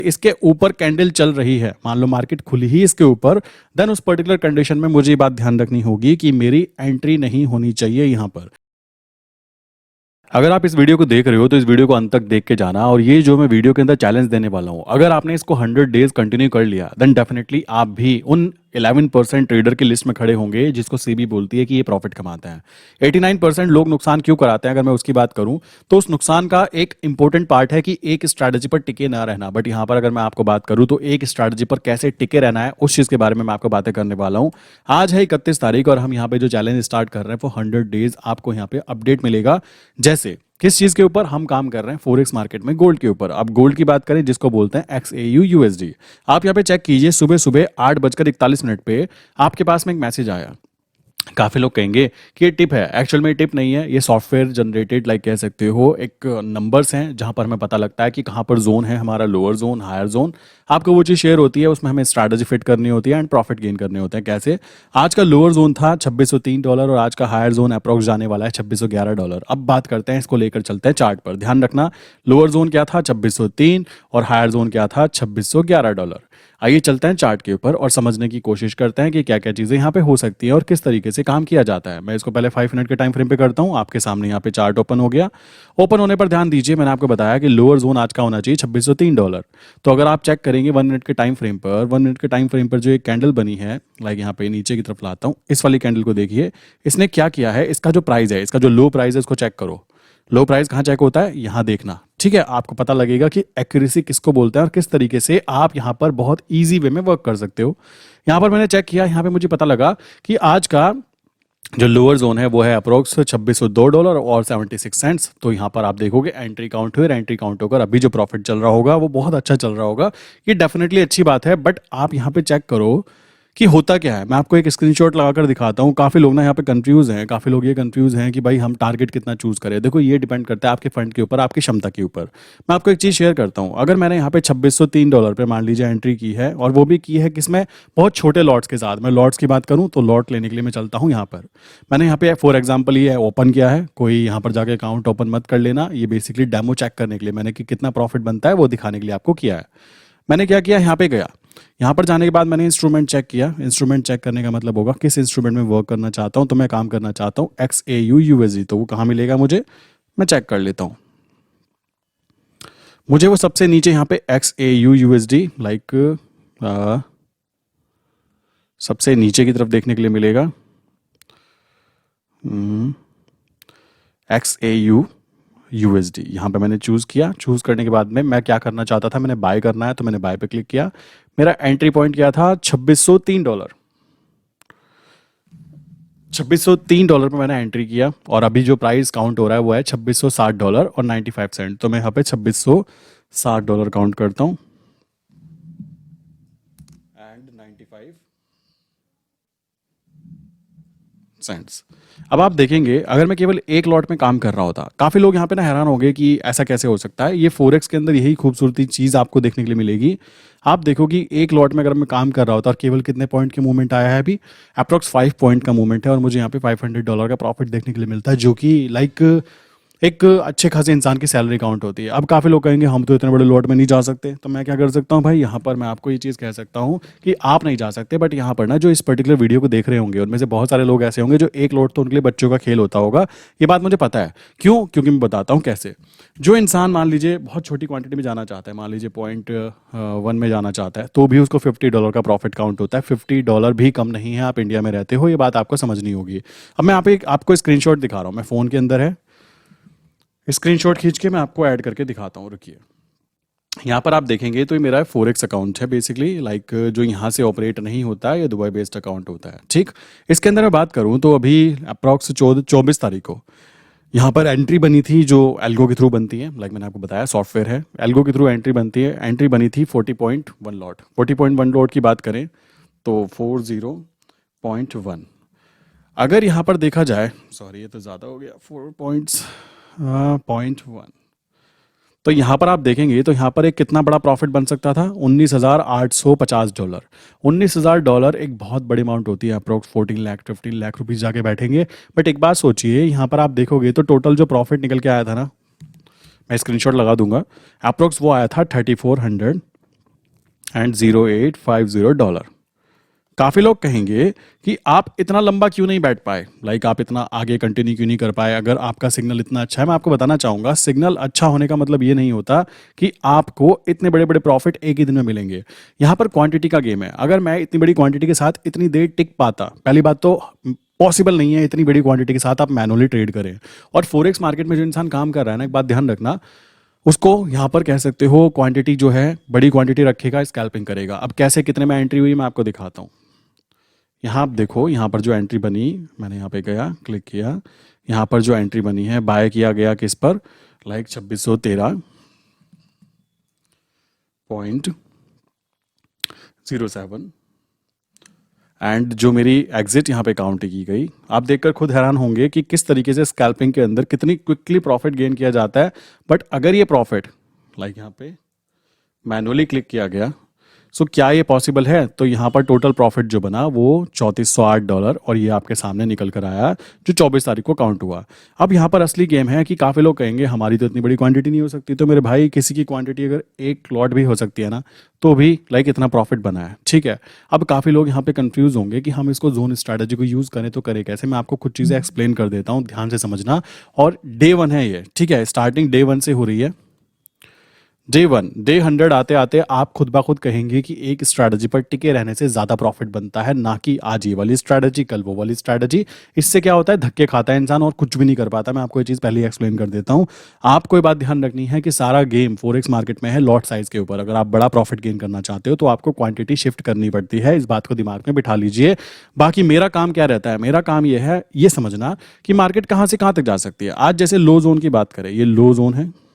इसके ऊपर कैंडल चल रही है, मान लो मार्केट खुली ही इसके ऊपर, देन उस पर्टिकुलर कंडीशन में मुझे ये बात ध्यान रखनी होगी कि मेरी एंट्री नहीं होनी चाहिए यहां पर। अगर आप इस वीडियो को देख रहे हो तो इस वीडियो को अंत तक देख के जाना, और ये जो मैं वीडियो के अंदर चैलेंज देने वाला हूं, अगर आपने इसको 100 डेज कंटिन्यू कर लिया देन डेफिनेटली आप भी उन 11% ट्रेडर की लिस्ट में खड़े होंगे जिसको सीबी बोलती है कि ये प्रॉफिट कमाते हैं। 89% लोग नुकसान क्यों कराते हैं, अगर मैं उसकी बात करूं तो उस नुकसान का एक इंपॉर्टेंट पार्ट है कि एक स्ट्रैटेजी पर टिके ना रहना। बट यहां पर अगर मैं आपको बात करूं तो एक स्ट्रैटेजी पर कैसे टिके रहना है उस चीज के बारे में मैं आपको बातें करने वाला हूं। आज है 31 तारीख और हम यहाँ पे जो चैलेंज स्टार्ट कर रहे हैं वो 100 डेज आपको यहाँ पे अपडेट मिलेगा। जैसे किस चीज के ऊपर हम काम कर रहे हैं, फॉरेक्स मार्केट में गोल्ड के ऊपर। अब गोल्ड की बात करें जिसको बोलते हैं XAU USD। आप यहाँ पे चेक कीजिए, सुबह सुबह 8:41 पे आपके पास में एक मैसेज आया। काफी लोग कहेंगे कि ये टिप है, एक्चुअल में ये टिप नहीं है, ये सॉफ्टवेयर जनरेटेड लाइक कह सकते हो एक नंबर्स हैं जहां पर हमें पता लगता है कि कहां पर जोन है हमारा, लोअर जोन, हायर जोन। आपको वो चीज शेयर होती है, उसमें हमें स्ट्रैटेजी फिट करनी होती है एंड प्रॉफिट गेन करने होते हैं। कैसे? आज का लोअर जोन था $2603 और आज का हायर जोन अप्रोक्स जाने वाला है $2611। अब बात करते हैं, इसको लेकर चलते हैं चार्ट पर। ध्यान रखना, लोअर जोन क्या था 2603 और हायर जोन क्या था $2611। आइए चलते हैं चार्ट के ऊपर और समझने की कोशिश करते हैं कि क्या क्या चीजें यहाँ पे हो सकती हैं और किस तरीके से काम किया जाता है। मैं इसको पहले 5 मिनट के टाइम फ्रेम पे करता हूँ। आपके सामने यहाँ पे चार्ट ओपन हो गया। ओपन होने पर ध्यान दीजिए, मैंने आपको बताया कि लोअर जोन आज का होना चाहिए $2603। तो अगर आप चेक करेंगे 1 मिनट के टाइम फ्रेम पर, 1 मिनट के टाइम फ्रेम पर जो एक कैंडल बनी है, लाइक यहाँ पे नीचे की तरफ लाता हूँ, इस वाली कैंडल को देखिए। इसने क्या किया है, इसका जो प्राइस है, इसका जो लो प्राइस है उसको चेक करो। लो प्राइस कहाँ चेक होता है, यहाँ देखना, ठीक है। आपको पता लगेगा कि एक्यूरेसी किसको बोलते हैं और किस तरीके से आप यहाँ पर बहुत इजी वे में वर्क कर सकते हो। यहाँ पर मैंने चेक किया, यहाँ पे मुझे पता लगा कि आज का जो लोअर जोन है वो है अप्रोक्स $2602 और 76 सेंट्स। तो यहाँ पर आप देखोगे एंट्री काउंट हुए, एंट्री काउंट होकर अभी जो प्रॉफिट चल रहा होगा वो बहुत अच्छा चल रहा होगा। ये डेफिनेटली अच्छी बात है। बट आप यहाँ पे चेक करो कि होता क्या है। मैं आपको एक स्क्रीनशॉट लगाकर दिखाता हूँ। काफ़ी लोग ना यहाँ पे कंफ्यूज हैं, काफ़ी लोग ये कंफ्यूज हैं कि भाई हम टारगेट कितना चूज करें। देखो ये डिपेंड करता है आपके फंड के ऊपर, आपकी क्षमता के ऊपर। मैं आपको एक चीज़ शेयर करता हूँ। अगर मैंने यहाँ पे $2603 पे मान लीजिए एंट्री की है, और वो भी की है किसमें, बहुत छोटे लॉट्स के साथ। मैं लॉट्स की बात करूँ तो लॉट लेने के लिए मैं चलता हूँ यहाँ पर। मैंने यहाँ पे फॉर एग्जाम्पल ये ओपन किया है, कोई यहाँ पर जाके अकाउंट ओपन मत कर लेना। ये बेसिकली डेमो चेक करने के लिए मैंने कि कितना प्रॉफिट बनता है वो दिखाने के लिए आपको किया है। मैंने क्या किया, यहाँ पे गया, यहाँ पर जाने के बाद मैंने इंस्ट्रूमेंट चेक किया। इंस्ट्रूमेंट चेक करने का मतलब होगा किस इंस्ट्रूमेंट में वर्क करना चाहता हूँ। तो मैं काम करना चाहता हूँ XAU USD। तो वो कहाँ मिलेगा मुझे, मैं चेक कर लेता हूँ। मुझे वो सबसे नीचे यहाँ पे XAU USD लाइक सबसे नीचे की तरफ देखने के लिए मिलेगा। XAU USD यहाँ पे मैंने चूज किया। चूज करने के बाद में मैं क्या करना चाहता था, मैंने बाय करना है तो मैंने बाय पे क्लिक किया। मेरा एंट्री पॉइंट क्या था, $2603। $2603 पे मैंने एंट्री किया और अभी जो प्राइस काउंट हो रहा है वो है $2660 और 95 सेंट। तो मैं यहाँ पे $2660 काउंट करता हूँ एंड 95 सेंट्स। अब आप देखेंगे अगर मैं केवल एक लॉट में काम कर रहा होता, काफी लोग यहाँ पे ना हैरान हो गए कि ऐसा कैसे हो सकता है। ये फोरेक्स के अंदर यही खूबसूरती चीज आपको देखने के लिए मिलेगी। आप देखोगे एक लॉट में अगर मैं काम कर रहा होता और केवल कितने पॉइंट के मूवमेंट आया है, अभी अप्रोक्स 5 पॉइंट का मूवमेंट है और मुझे यहाँ पे $500 का प्रॉफिट देखने के लिए मिलता है, जो कि लाइक एक अच्छे खासे इंसान की सैलरी काउंट होती है। अब काफ़ी लोग कहेंगे हम तो इतने बड़े लॉट में नहीं जा सकते। तो मैं क्या कर सकता हूँ भाई, यहाँ पर मैं आपको ये चीज़ कह सकता हूँ कि आप नहीं जा सकते, बट यहाँ पर ना जो इस पर्टिकुलर वीडियो को देख रहे होंगे उनमें से बहुत सारे लोग ऐसे होंगे जो एक लॉट तो उनके लिए बच्चों का खेल होता होगा। ये बात मुझे पता है। क्यों? क्योंकि मैं बताता हूँ कैसे। जो इंसान मान लीजिए बहुत छोटी क्वांटिटी में जाना चाहता है, मान लीजिए $0.1 में जाना चाहता है, तो भी उसको $50 का प्रॉफिट काउंट होता है। $50 भी कम नहीं है। आप इंडिया में रहते हो, ये बात आपको समझनी होगी। अब मैं यहाँ पे आपको स्क्रीनशॉट दिखा रहा हूँ, मैं फ़ोन के अंदर है, स्क्रीनशॉट खींच के मैं आपको ऐड करके दिखाता हूँ। रुकिए, यहाँ पर आप देखेंगे तो ये मेरा फोरेक्स अकाउंट है बेसिकली, लाइक जो यहाँ से ऑपरेट नहीं होता है, ये दुबई बेस्ड अकाउंट होता है। ठीक, इसके अंदर मैं बात करूँ तो अभी अप्रॉक्स 24 तारीख को यहाँ पर एंट्री बनी थी, जो एल्गो के थ्रू बनती है। लाइक मैंने आपको बताया सॉफ्टवेयर है, एल्गो के थ्रू एंट्री बनती है। एंट्री बनी थी 40.1 लॉट। 40.1 लॉट की बात करें तो 40.1। अगर यहाँ पर देखा जाए, सॉरी ये तो ज़्यादा हो गया, 4.1। तो यहाँ पर आप देखेंगे तो यहाँ पर एक कितना बड़ा प्रॉफिट बन सकता था, $19,850। $19,000 एक बहुत बड़ी अमाउंट होती है, अप्रोक्स 14 लाख 15 लाख रुपीज जाके बैठेंगे। बट एक बात सोचिए, यहाँ पर आप देखोगे तो टोटल जो प्रॉफिट निकल के आया था ना, मैं स्क्रीनशॉट लगा दूंगा, अप्रोक्स वो आया था 3400 एंड $0.0850। काफी लोग कहेंगे कि आप इतना लंबा क्यों नहीं बैठ पाए, लाइक आप इतना आगे कंटिन्यू क्यों नहीं कर पाए अगर आपका सिग्नल इतना अच्छा है। मैं आपको बताना चाहूंगा, सिग्नल अच्छा होने का मतलब ये नहीं होता कि आपको इतने बड़े बड़े प्रॉफिट एक ही दिन में मिलेंगे। यहाँ पर क्वांटिटी का गेम है। अगर मैं इतनी बड़ी क्वांटिटी के साथ इतनी देर टिक पाता, पहली बात तो पॉसिबल नहीं है इतनी बड़ी क्वांटिटी के साथ आप मैनुअली ट्रेड करें। और फोरेक्स मार्केट में जो इंसान काम कर रहा है ना, एक बात ध्यान रखना, उसको यहाँ पर कह सकते हो क्वांटिटी जो है बड़ी क्वांटिटी रखेगा, स्कैल्पिंग करेगा। अब कैसे कितने में एंट्री हुई मैं आपको दिखाता हूँ। यहाँ आप देखो, यहाँ पर जो एंट्री बनी, मैंने यहाँ पे गया, क्लिक किया, यहाँ पर जो एंट्री बनी है बाय किया गया किस पर, लाइक 2613.07 एंड जो मेरी एग्जिट यहाँ पे काउंट की गई। आप देखकर खुद हैरान होंगे कि किस तरीके से स्कैल्पिंग के अंदर कितनी क्विकली प्रॉफिट गेन किया जाता है। बट अगर ये प्रॉफिट लाइक यहाँ पे मैनुअली क्लिक किया गया, सो क्या ये पॉसिबल है? तो यहाँ पर टोटल प्रॉफिट जो बना वो $3408 और ये आपके सामने निकल कर आया जो 24 तारीख को काउंट हुआ। अब यहाँ पर असली गेम है कि काफ़ी लोग कहेंगे हमारी तो इतनी बड़ी क्वांटिटी नहीं हो सकती। तो मेरे भाई, किसी की क्वांटिटी अगर एक लॉट भी हो सकती है ना, तो भी लाइक इतना प्रॉफिट बना है, ठीक है। अब काफ़ी लोग यहाँ पे कंफ्यूज होंगे कि हम इसको जोन स्ट्रैटेजी को यूज़ करें तो करें कैसे। मैं आपको कुछ चीज़ें एक्सप्लेन कर देता हूँ, ध्यान से समझना। और डे 1 है ये, ठीक है, स्टार्टिंग डे 1 से हो रही है। डे 1, डे 100 आते आते आप खुद ब खुद कहेंगे कि एक स्ट्रैटेजी पर टिके रहने से ज़्यादा प्रॉफिट बनता है, ना कि आज ये वाली स्ट्रैटेजी कल वो वाली स्ट्रैटेजी। इससे क्या होता है, धक्के खाता है इंसान और कुछ भी नहीं कर पाता। मैं आपको ये चीज़ पहले ही एक्सप्लेन कर देता हूँ। आपको ये बात ध्यान रखनी है कि सारा गेम फॉरेक्स मार्केट में है लॉट साइज के ऊपर। अगर आप बड़ा प्रॉफिट गेन करना चाहते हो तो आपको क्वांटिटी शिफ्ट करनी पड़ती है, इस बात को दिमाग में बिठा लीजिए। बाकी मेरा काम क्या रहता है, मेरा काम ये है ये समझना कि मार्केट कहाँ से कहाँ तक जा सकती है। आज जैसे लो जोन की बात करें, ये लो जोन है।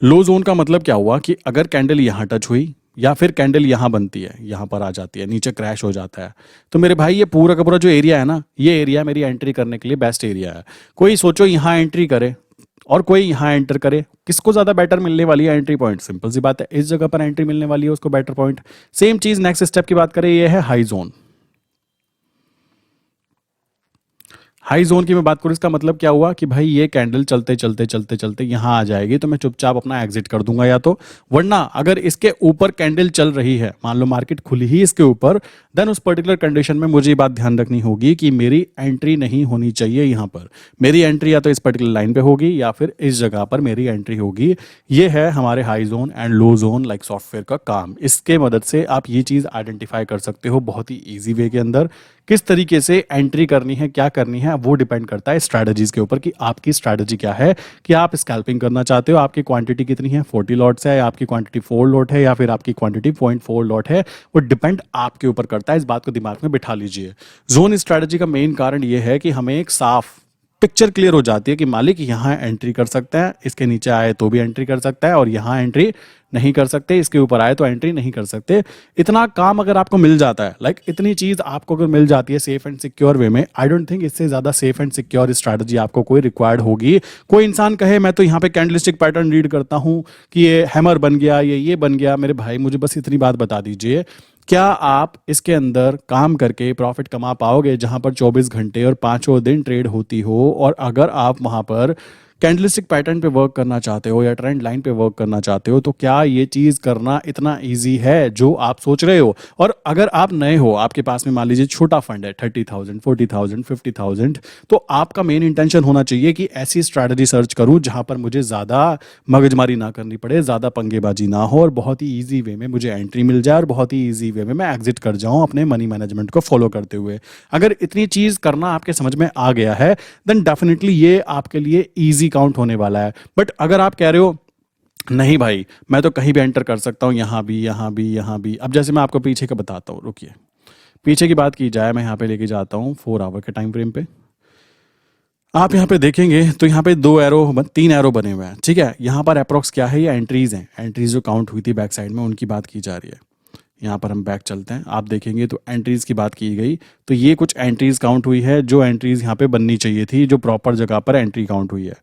लो जोन का मतलब क्या हुआ कि अगर कैंडल यहां टच हुई या फिर कैंडल यहां बनती है, यहां पर आ जाती है, नीचे क्रैश हो जाता है, तो मेरे भाई ये पूरा का पूरा जो एरिया है ना, ये एरिया मेरी एंट्री करने के लिए बेस्ट एरिया है। कोई सोचो यहां एंट्री करे और कोई यहां एंटर करे, किसको ज्यादा बेटर मिलने वाली है एंट्री पॉइंट? सिंपल सी बात है, इस जगह पर एंट्री मिलने वाली है उसको बेटर पॉइंट। सेम चीज नेक्स्ट स्टेप की बात करें, ये है हाई जोन। हाई जोन की मैं बात करूं, इसका मतलब क्या हुआ कि भाई ये कैंडल चलते चलते चलते चलते यहां आ जाएगी तो मैं चुपचाप अपना एग्जिट कर दूंगा या तो, वरना अगर इसके ऊपर कैंडल चल रही है, मान लो मार्केट खुली ही इसके ऊपर, देन उस पर्टिकुलर कंडीशन में मुझे ये बात ध्यान रखनी होगी कि मेरी एंट्री नहीं होनी चाहिए यहां पर। मेरी एंट्री या तो इस पर्टिकुलर लाइन पे होगी या फिर इस जगह पर मेरी एंट्री होगी। ये है हमारे high zone and low zone like software का काम। इसके मदद से आप ये चीज आइडेंटिफाई कर सकते हो बहुत ही ईजी वे के अंदर। किस तरीके से एंट्री करनी है, क्या करनी है, वो डिपेंड करता है स्ट्रैटेजीज के ऊपर कि आपकी स्ट्रैटेजी क्या है, कि आप स्कैल्पिंग करना चाहते हो, आपकी क्वांटिटी कितनी है, 40 लॉट्स है, या आपकी क्वांटिटी 4 लॉट है, या फिर आपकी क्वांटिटी 0.4 लॉट है। वो डिपेंड आपके ऊपर करता है, इस बात को दिमाग में बिठा लीजिए। जोन स्ट्रैटेजी का मेन कारण ये है कि हमें एक साफ पिक्चर क्लियर हो जाती है कि मालिक यहाँ एंट्री कर सकता है, इसके नीचे आए तो भी एंट्री कर सकता है, और यहाँ एंट्री नहीं कर सकते, इसके ऊपर आए तो एंट्री नहीं कर सकते। इतना काम अगर आपको मिल जाता है, लाइक इतनी चीज आपको अगर मिल जाती है सेफ एंड सिक्योर वे में, आई डोंट थिंक इससे ज्यादा सेफ एंड सिक्योर स्ट्रैटेजी आपको कोई रिक्वायर्ड होगी। कोई इंसान कहे मैं तो यहाँ पे कैंडलस्टिक पैटर्न रीड करता हूँ कि ये हैमर बन गया, ये बन गया। मेरे भाई मुझे बस इतनी बात बता दीजिए, क्या आप इसके अंदर काम करके प्रॉफिट कमा पाओगे जहां पर 24 घंटे और पांचों दिन ट्रेड होती हो? और अगर आप वहां पर कैंडलस्टिक पैटर्न पे वर्क करना चाहते हो या ट्रेंड लाइन पे वर्क करना चाहते हो, तो क्या ये चीज करना इतना इजी है जो आप सोच रहे हो? और अगर आप नए हो, आपके पास में मान लीजिए छोटा फंड है 30,000, 40,000, 50,000, तो आपका मेन इंटेंशन होना चाहिए कि ऐसी स्ट्रैटेजी सर्च करूं जहां पर मुझे ज्यादा मगजमारी ना करनी पड़े, ज्यादा पंगेबाजी ना हो, और बहुत ही ईजी वे में मुझे एंट्री मिल जाए और बहुत ही ईजी वे में मैं एग्जिट कर जाऊं अपने मनी मैनेजमेंट को फॉलो करते हुए। अगर इतनी चीज करना आपके समझ में आ गया है, देन डेफिनेटली ये आपके लिए ईजी काउंट होने वाला है। बट अगर आप कह रहे हो नहीं भाई मैं तो कहीं भी एंटर कर सकता हूं, यहां भी यहां भी यहां भी, अब जैसे मैं आपको पीछे का बताता हूं, रुकिए, पीछे की बात की जाए, मैं यहां पे लेके जाता हूं 4 आवर के टाइम फ्रेम पे। आप यहाँ पे देखेंगे तो यहाँ पे 3 एरो बने हुए हैं, ठीक है। यहाँ पर अप्रोक्स क्या है, ये एंट्रीज हैं, एंट्रीज जो काउंट हुई थी बैक साइड में उनकी बात की जा रही है। यहाँ पर हम बैक चलते हैं, आप देखेंगे तो एंट्रीज की बात की गई, तो ये कुछ एंट्रीज काउंट हुई है जो एंट्रीज यहाँ पे बननी चाहिए थी, जो प्रॉपर जगह पर एंट्री काउंट हुई है।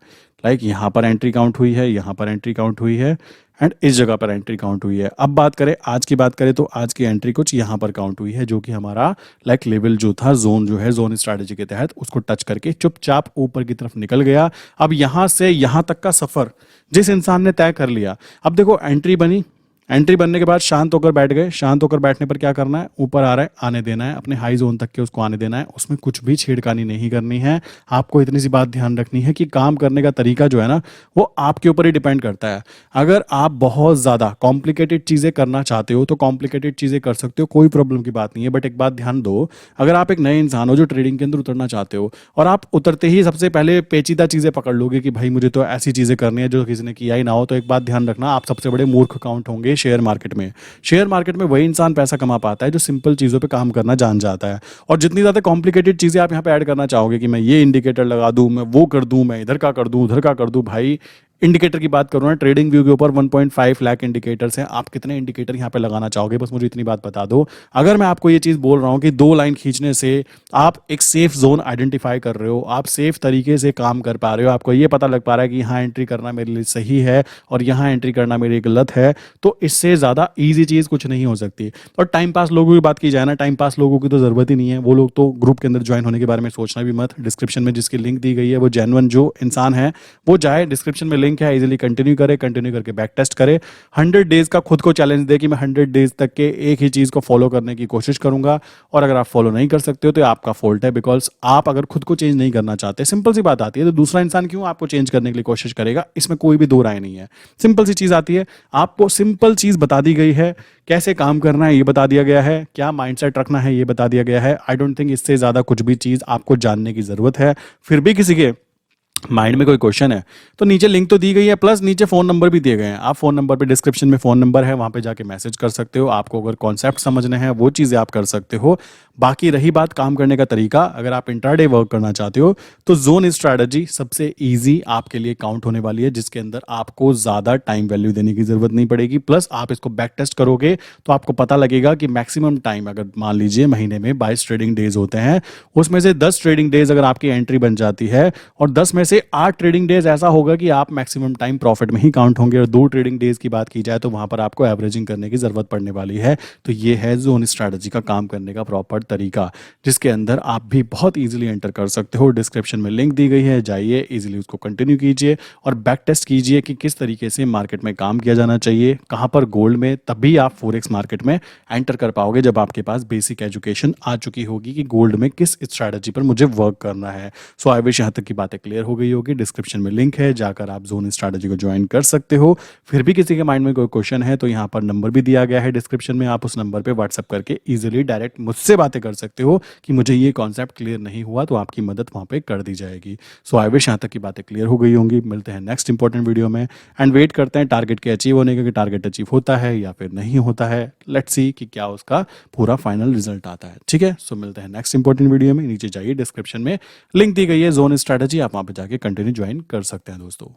लाइक यहाँ पर एंट्री काउंट हुई है, यहाँ पर एंट्री काउंट हुई है, एंड इस जगह पर एंट्री काउंट हुई है। अब बात करें आज की बात करें तो आज की एंट्री कुछ यहाँ पर काउंट हुई है, जो कि हमारा लाइक लेवल जो था, जोन जो है, जोन स्ट्रैटेजी के तहत उसको टच करके चुपचाप ऊपर की तरफ निकल गया। अब यहाँ से यहाँ तक का सफर जिस इंसान ने तय कर लिया, अब देखो एंट्री बनी, एंट्री बनने के बाद शांत होकर बैठ गए। शांत होकर बैठने पर क्या करना है, ऊपर आ रहा है आने देना है, अपने हाई जोन तक के उसको आने देना है, उसमें कुछ भी छेड़खानी नहीं करनी है। आपको इतनी सी बात ध्यान रखनी है कि काम करने का तरीका जो है ना वो आपके ऊपर ही डिपेंड करता है। अगर आप बहुत ज़्यादा कॉम्प्लिकेटेड चीज़ें करना चाहते हो तो कॉम्प्लिकेटेड चीज़ें कर सकते हो, कोई प्रॉब्लम की बात नहीं है। बट एक बात ध्यान दो, अगर आप एक नए इंसान हो जो ट्रेडिंग के अंदर उतरना चाहते हो और आप उतरते ही सबसे पहले पेचीदा चीज़ें पकड़ लोगे कि भाई मुझे तो ऐसी चीज़ें करनी है जो किसी ने किया ही ना हो, तो एक बात ध्यान रखना, आप सबसे बड़े मूर्ख काउंट होंगे शेयर मार्केट में। शेयर मार्केट में वही इंसान पैसा कमा पाता है जो सिंपल चीज़ों पे काम करना जान जाता है। और जितनी ज़्यादा कॉम्प्लिकेटेड चीज़ें आप यहाँ पे ऐड करना चाहोगे कि मैं ये इंडिकेटर लगा दूं, मैं वो कर दूं, मैं इधर का कर दूं, उधर का कर दूं, भाई इंडिकेटर की बात करूँ ना, ट्रेडिंग व्यू के ऊपर 1.5 लाख इंडिकेटर्स हैं। आप कितने इंडिकेटर यहाँ पे लगाना चाहोगे, बस मुझे इतनी बात बता दो। अगर मैं आपको ये चीज़ बोल रहा हूँ कि 2 लाइन खींचने से आप एक सेफ जोन आइडेंटिफाई कर रहे हो, आप सेफ तरीके से काम कर पा रहे हो, आपको ये पता लग पा रहा है कि यहाँ एंट्री करना मेरे लिए सही है और यहाँ एंट्री करना मेरे लिए गलत है, तो इससे ज़्यादा ईजी चीज़ कुछ नहीं हो सकती। और टाइम पास लोगों की बात की जाए ना, टाइम पास लोगों की तो ज़रूरत ही नहीं है। वो लोग तो ग्रुप के अंदर ज्वाइन होने के बारे में सोचना भी मत। डिस्क्रिप्शन में जिसकी लिंक दी गई है वो जेन्युइन जो इंसान है वो जाए, डिस्क्रिप्शन में लिंक है, इजीली कंटिन्यू करे, कंटिन्यू करके बैक टेस्ट करे, 100 डेज का खुद को चैलेंज दे कि मैं 100 डेज तक के एक ही चीज को फॉलो करने की कोशिश करूंगा। और अगर आप फॉलो नहीं कर सकते हो तो आपका फॉल्ट है, बिकॉज आप अगर खुद को चेंज नहीं करना चाहते, सिंपल सी बात आती है, तो दूसरा इंसान क्यों आपको चेंज करने के लिए कोशिश करेगा, इसमें कोई भी दो राय नहीं है। सिंपल सी चीज आती है, आपको सिंपल चीज बता दी गई है, कैसे काम करना है ये बता दिया गया है, क्या माइंडसेट रखना है ये बता दिया गया है। आई डोंट थिंक इससे ज्यादा कुछ भी चीज आपको जानने की जरूरत है। फिर भी किसी के माइंड में कोई क्वेश्चन है तो नीचे लिंक तो दी गई है, प्लस नीचे फ़ोन नंबर भी दिए गए हैं। आप फ़ोन नंबर पे, डिस्क्रिप्शन में फ़ोन नंबर है, वहाँ पे जाके मैसेज कर सकते हो। आपको अगर कॉन्सेप्ट समझने हैं वो चीज़ें आप कर सकते हो। बाकी रही बात काम करने का तरीका, अगर आप इंट्राडे वर्क करना चाहते हो तो जोन स्ट्रैटेजी सबसे ईजी आपके लिए काउंट होने वाली है, जिसके अंदर आपको ज़्यादा टाइम वैल्यू देने की ज़रूरत नहीं पड़ेगी। प्लस आप इसको बैक टेस्ट करोगे तो आपको पता लगेगा कि मैक्सिमम टाइम, अगर मान लीजिए महीने में 22 ट्रेडिंग डेज होते हैं, उसमें से 10 ट्रेडिंग डेज अगर आपकी एंट्री बन जाती है और 10 में से 8 ट्रेडिंग डेज ऐसा होगा कि आप मैक्सिमम टाइम प्रॉफिट में ही काउंट होंगे, और 2 ट्रेडिंग डेज की बात की जाए तो वहां पर आपको एवरेजिंग करने की जरूरत पड़ने वाली है। तो ये है जोन स्ट्रैटेजी का काम करने का प्रॉपर तरीका, जिसके अंदर आप भी बहुत इजीली एंटर कर सकते हो। डिस्क्रिप्शन में लिंक दी गई है, जाइए इजीली उसको कंटिन्यू कीजिए और बैक टेस्ट कीजिए कि किस तरीके से मार्केट में काम किया जाना चाहिए, कहां पर गोल्ड में। तभी आप फॉरेक्स मार्केट में एंटर कर पाओगे जब आपके पास बेसिक एजुकेशन आ चुकी होगी कि गोल्ड में किस स्ट्रैटेजी पर मुझे वर्क करना है। सो आई विश यहाँ तक की बातें क्लियर हो गई होगी। डिस्क्रिप्शन में लिंक है, जाकर आप जोन स्ट्रैटेजी को ज्वाइन कर सकते हो। फिर भी किसी के माइंड में कोई क्वेश्चन है तो यहाँ पर नंबर भी दिया गया है डिस्क्रिप्शन में, आप उस नंबर पे व्हाट्सअप करके इजीली डायरेक्ट मुझसे बातें कर सकते हो कि मुझे ये कॉन्सेप्ट क्लियर नहीं हुआ, तो आपकी मदद वहाँ पे कर दी जाएगी। सो आई विश यहाँ तक की बातें क्लियर हो गई होंगी। मिलते हैं नेक्स्ट इंपॉर्टेंट वीडियो में एंड वेट करते हैं टारगेट के अचीव होने का, कि टारगेट अचीव होता है या फिर नहीं होता है। लेट्स सी कि क्या उसका पूरा फाइनल रिजल्ट आता है। ठीक है, सो मिलते हैं नेक्स्ट इंपॉर्टेंट वीडियो में। नीचे जाइए, डिस्क्रिप्शन में लिंक दी गई है जोन स्ट्रैटेजी, आप वहाँ पे जाके कंटिन्यू ज्वाइन कर सकते हैं दोस्तों।